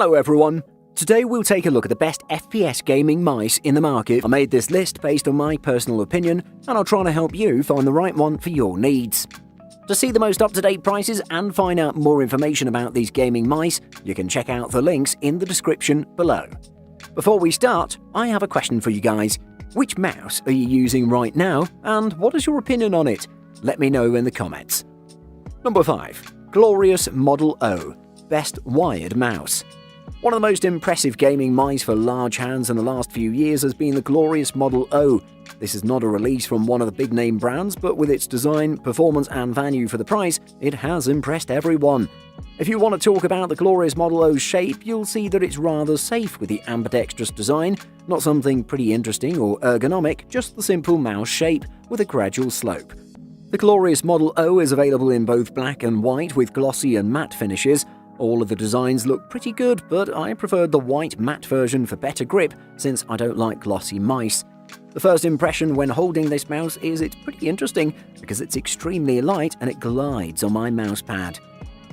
Hello everyone! Today we'll take a look at the best FPS gaming mice in the market. I made this list based on my personal opinion, and I'll try to help you find the right one for your needs. To see the most up-to-date prices and find out more information about these gaming mice, you can check out the links in the description below. Before we start, I have a question for you guys. Which mouse are you using right now, and what is your opinion on it? Let me know in the comments. Number 5. Glorious Model O, Best Wired Mouse. One of the most impressive gaming mice for large hands in the last few years has been the glorious Model O. This is not a release from one of the big-name brands, but with its design, performance and value for the price, it has impressed everyone. If you want to talk about the glorious Model O's shape, you'll see that it's rather safe with the ambidextrous design, not something pretty interesting or ergonomic, just the simple mouse shape with a gradual slope. The glorious Model O is available in both black and white with glossy and matte finishes. All of the designs look pretty good, but I preferred the white matte version for better grip since I don't like glossy mice. The first impression when holding this mouse is it's pretty interesting because it's extremely light and it glides on my mousepad.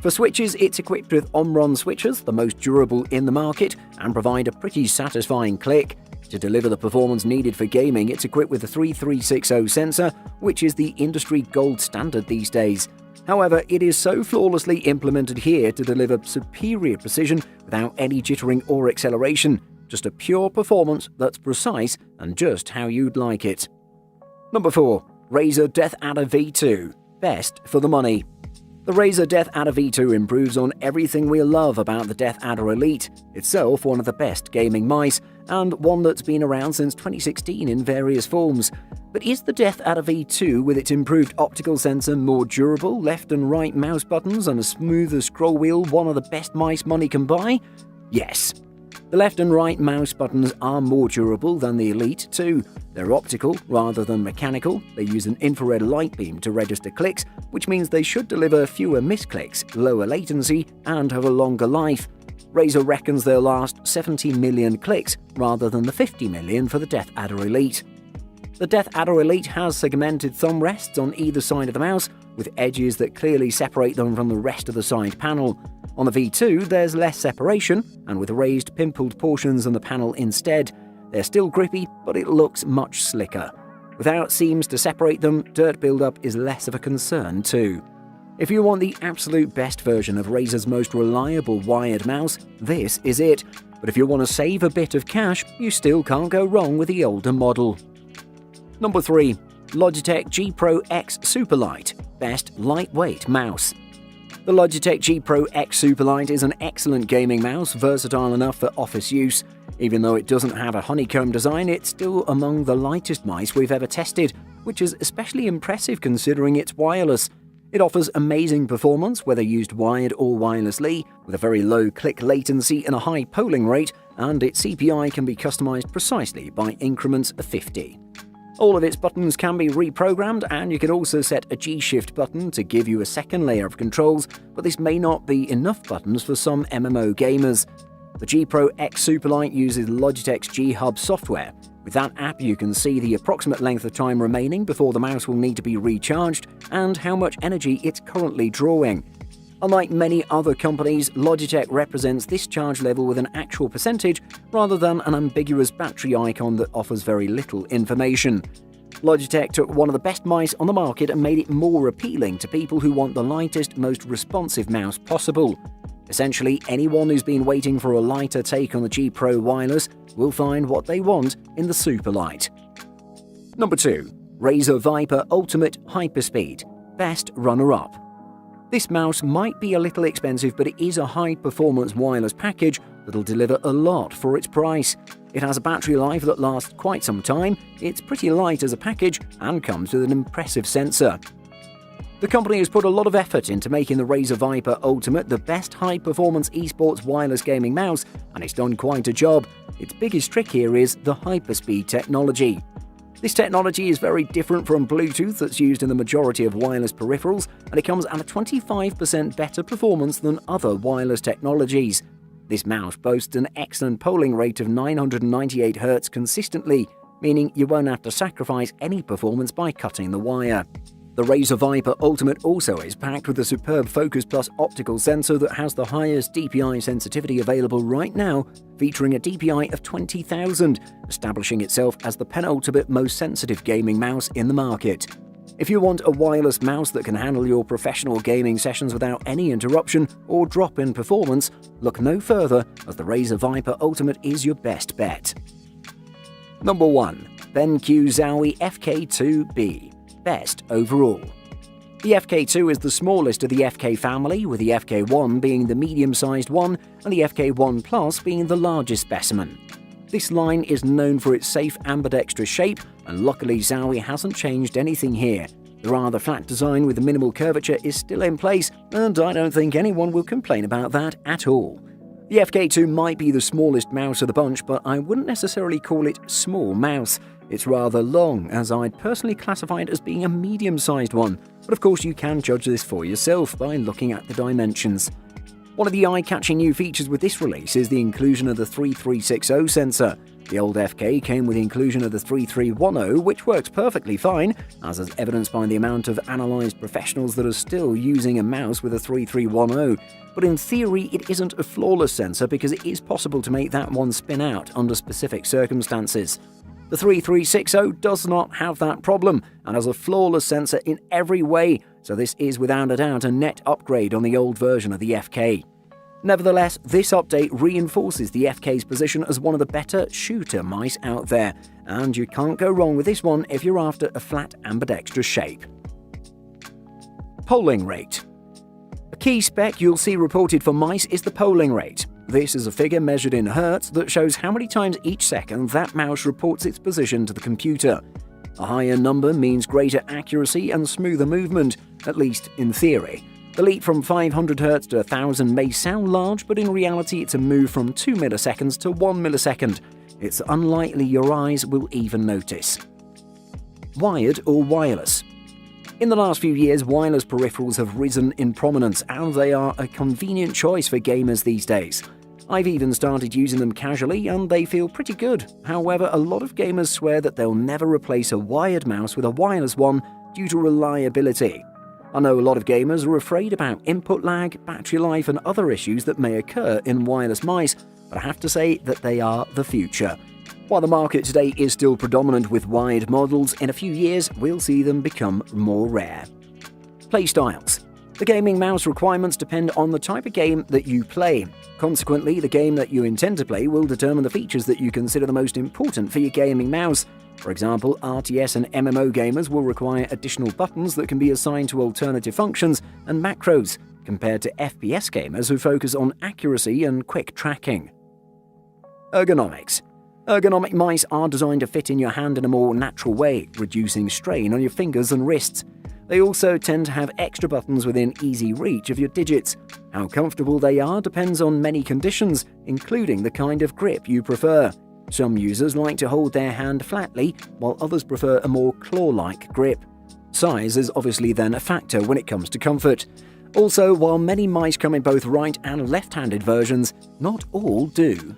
For switches, it's equipped with Omron switches, the most durable in the market, and provide a pretty satisfying click. To deliver the performance needed for gaming, it's equipped with a 3360 sensor, which is the industry gold standard these days. However, it is so flawlessly implemented here to deliver superior precision without any jittering or acceleration. Just a pure performance that's precise and just how you'd like it. Number 4. Razer DeathAdder V2, Best for the money. The Razer DeathAdder V2 improves on everything we love about the DeathAdder Elite, itself one of the best gaming mice, and one that's been around since 2016 in various forms. But is the DeathAdder V2 with its improved optical sensor more durable, left and right mouse buttons and a smoother scroll wheel one of the best mice money can buy? Yes. The left and right mouse buttons are more durable than the Elite too. They're optical rather than mechanical, they use an infrared light beam to register clicks, which means they should deliver fewer misclicks, lower latency, and have a longer life. Razer reckons they'll last 70 million clicks rather than the 50 million for the DeathAdder Elite. The DeathAdder Elite has segmented thumb rests on either side of the mouse, with edges that clearly separate them from the rest of the side panel. On the V2, there's less separation, and with raised pimpled portions on the panel instead. They're still grippy, but it looks much slicker. Without seams to separate them, dirt buildup is less of a concern too. If you want the absolute best version of Razer's most reliable wired mouse, this is it. But if you want to save a bit of cash, you still can't go wrong with the older model. Number 3. Logitech G Pro X Superlight, Best Lightweight Mouse. The Logitech G Pro X Superlight is an excellent gaming mouse, versatile enough for office use. Even though it doesn't have a honeycomb design, it's still among the lightest mice we've ever tested, which is especially impressive considering it's wireless. It offers amazing performance whether used wired or wirelessly, with a very low click latency and a high polling rate, and its CPI can be customized precisely by increments of 50. All of its buttons can be reprogrammed, and you can also set a G-Shift button to give you a second layer of controls, but this may not be enough buttons for some MMO gamers. The G Pro X Superlight uses Logitech's G-Hub software. With that app, you can see the approximate length of time remaining before the mouse will need to be recharged, and how much energy it's currently drawing. Unlike many other companies, Logitech represents this charge level with an actual percentage rather than an ambiguous battery icon that offers very little information. Logitech took one of the best mice on the market and made it more appealing to people who want the lightest, most responsive mouse possible. Essentially, anyone who's been waiting for a lighter take on the G Pro wireless will find what they want in the Superlight. Number 2. Razer Viper Ultimate Hyperspeed, Best Runner-Up. This mouse might be a little expensive, but it is a high-performance wireless package that'll deliver a lot for its price. It has a battery life that lasts quite some time, it's pretty light as a package, and comes with an impressive sensor. The company has put a lot of effort into making the Razer Viper Ultimate the best high-performance esports wireless gaming mouse, and it's done quite a job. Its biggest trick here is the hyperspeed technology. This technology is very different from Bluetooth that's used in the majority of wireless peripherals, and it comes at a 25% better performance than other wireless technologies. This mouse boasts an excellent polling rate of 998 Hz consistently, meaning you won't have to sacrifice any performance by cutting the wire. The Razer Viper Ultimate also is packed with a superb Focus Plus optical sensor that has the highest DPI sensitivity available right now, featuring a DPI of 20,000, establishing itself as the penultimate most sensitive gaming mouse in the market. If you want a wireless mouse that can handle your professional gaming sessions without any interruption or drop in performance, look no further, as the Razer Viper Ultimate is your best bet. Number 1. BenQ Zowie FK2B. Best overall. The FK2 is the smallest of the FK family, with the FK1 being the medium-sized one and the FK1 Plus being the largest specimen. This line is known for its safe ambidextrous shape, and luckily Zowie hasn't changed anything here. The rather flat design with the minimal curvature is still in place, and I don't think anyone will complain about that at all. The FK2 might be the smallest mouse of the bunch, but I wouldn't necessarily call it small mouse. It's rather long, as I'd personally classify it as being a medium-sized one, but of course you can judge this for yourself by looking at the dimensions. One of the eye-catching new features with this release is the inclusion of the 3360 sensor. The old FK came with the inclusion of the 3310, which works perfectly fine, as is evidenced by the amount of analysed professionals that are still using a mouse with a 3310. But in theory, it isn't a flawless sensor because it is possible to make that one spin out under specific circumstances. The 3360 does not have that problem and has a flawless sensor in every way, so this is without a doubt a net upgrade on the old version of the FK. Nevertheless, this update reinforces the FK's position as one of the better shooter mice out there, and you can't go wrong with this one if you're after a flat ambidextrous shape. Polling rate. A key spec you'll see reported for mice is the polling rate. This is a figure measured in Hz that shows how many times each second that mouse reports its position to the computer. A higher number means greater accuracy and smoother movement, at least in theory. The leap from 500 Hz to 1000 may sound large, but in reality it's a move from 2 milliseconds to 1 millisecond. It's unlikely your eyes will even notice. Wired or wireless? In the last few years, wireless peripherals have risen in prominence, and they are a convenient choice for gamers these days. I've even started using them casually, and they feel pretty good. However, a lot of gamers swear that they'll never replace a wired mouse with a wireless one due to reliability. I know a lot of gamers are afraid about input lag, battery life, and other issues that may occur in wireless mice, but I have to say that they are the future. While the market today is still predominant with wired models, in a few years we'll see them become more rare. Playstyles. The gaming mouse requirements depend on the type of game that you play. Consequently, the game that you intend to play will determine the features that you consider the most important for your gaming mouse. For example, RTS and MMO gamers will require additional buttons that can be assigned to alternative functions and macros, compared to FPS gamers who focus on accuracy and quick tracking. Ergonomics. Ergonomic mice are designed to fit in your hand in a more natural way, reducing strain on your fingers and wrists. They also tend to have extra buttons within easy reach of your digits. How comfortable they are depends on many conditions, including the kind of grip you prefer. Some users like to hold their hand flatly, while others prefer a more claw-like grip. Size is obviously then a factor when it comes to comfort. Also, while many mice come in both right and left-handed versions, not all do.